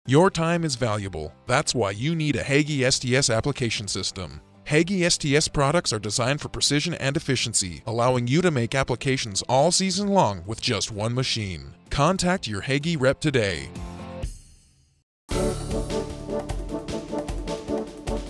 Your time is valuable. That's why you need a Hagie STS application system. Hagie STS products are designed for precision and efficiency, allowing you to make applications all season long with just one machine. Contact your Hagie rep today.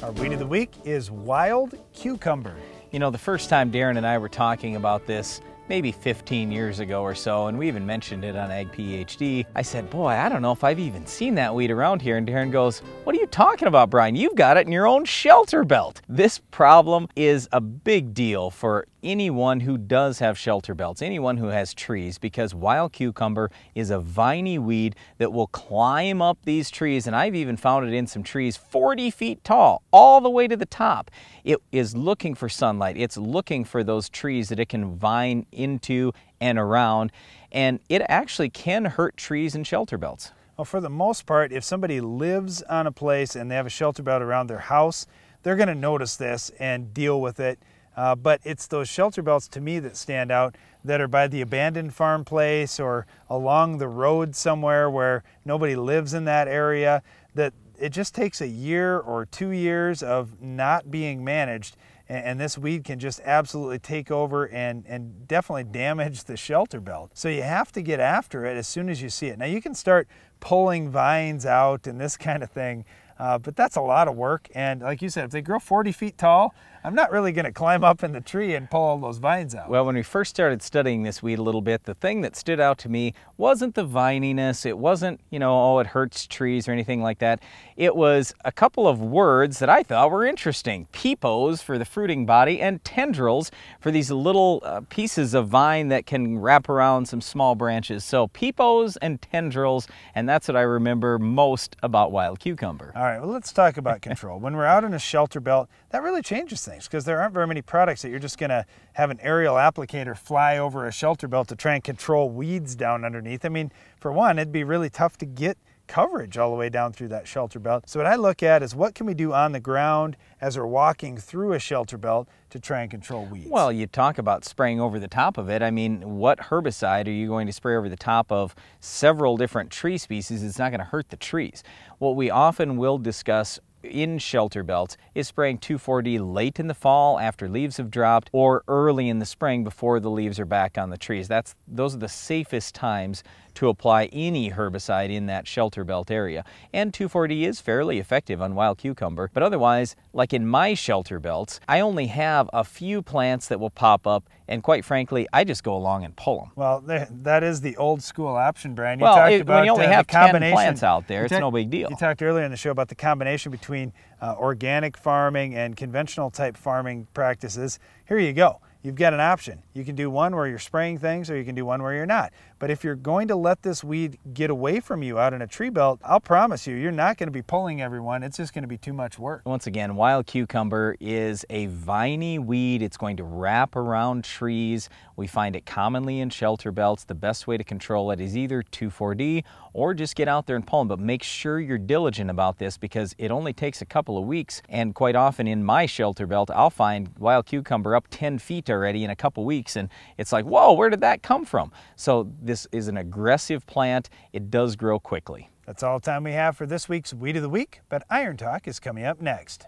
Our weed of the week is wild cucumber. You know, the first time Darren and I were talking about this, maybe 15 years ago or so, and we even mentioned it on Ag PhD, I said, boy, I don't know if I've even seen that weed around here. And Darren goes, what are you talking about, Brian? You've got it in your own shelter belt. This problem is a big deal for anyone who does have shelter belts, anyone who has trees, because wild cucumber is a viney weed that will climb up these trees, and I've even found it in some trees 40 feet tall, all the way to the top. It is looking for sunlight. It's looking for those trees that it can vine into and around, and it actually can hurt trees and shelter belts. Well, for the most part, if somebody lives on a place and they have a shelter belt around their house, they're going to notice this and deal with it. But it's those shelter belts to me that stand out that are by the abandoned farm place or along the road somewhere where nobody lives in that area, that it just takes a year or 2 years of not being managed, and this weed can just absolutely take over and definitely damage the shelter belt. So you have to get after it as soon as you see it. Now you can start pulling vines out and this kind of thing, but that's a lot of work. And like you said, if they grow 40 feet tall, I'm not really going to climb up in the tree and pull all those vines out. Well, when we first started studying this weed a little bit, the thing that stood out to me wasn't the vininess. It wasn't, you know, oh, it hurts trees or anything like that. It was a couple of words that I thought were interesting. Pepos for the fruiting body and tendrils for these little pieces of vine that can wrap around some small branches. So pepos and tendrils, and that's what I remember most about wild cucumber. All right, well, let's talk about control. When we're out in a shelter belt, that really changes things because there aren't very many products that you're just going to have an aerial applicator fly over a shelter belt to try and control weeds down underneath. I mean, for one, it'd be really tough to get coverage all the way down through that shelter belt. So what I look at is what can we do on the ground as we're walking through a shelter belt to try and control weeds. Well, you talk about spraying over the top of it. I mean, what herbicide are you going to spray over the top of several different tree species? It's not going to hurt the trees. What we often will discuss in shelter belts is spraying 2,4-D late in the fall after leaves have dropped or early in the spring before the leaves are back on the trees. Those are the safest times to apply any herbicide in that shelter belt area. And 2,4-D is fairly effective on wild cucumber, but otherwise, like in my shelter belts, I only have a few plants that will pop up, and quite frankly, I just go along and pull them. Well, that is the old school option, Brian. When you only have 10 plants out there, it's no big deal. You talked earlier in the show about the combination between organic farming and conventional type farming practices. Here you go. You've got an option. You can do one where you're spraying things, or you can do one where you're not. But if you're going to let this weed get away from you out in a tree belt, I'll promise you, you're not going to be pulling everyone. It's just going to be too much work. Once again, wild cucumber is a viney weed. It's going to wrap around trees. We find it commonly in shelter belts. The best way to control it is either 2,4-D or just get out there and pull them. But make sure you're diligent about this because it only takes a couple of weeks. And quite often in my shelter belt, I'll find wild cucumber up 10 feet already in a couple weeks. And it's like, whoa, where did that come from? So this is an aggressive plant. It does grow quickly. That's all the time we have for this week's Weed of the Week, but Iron Talk is coming up next.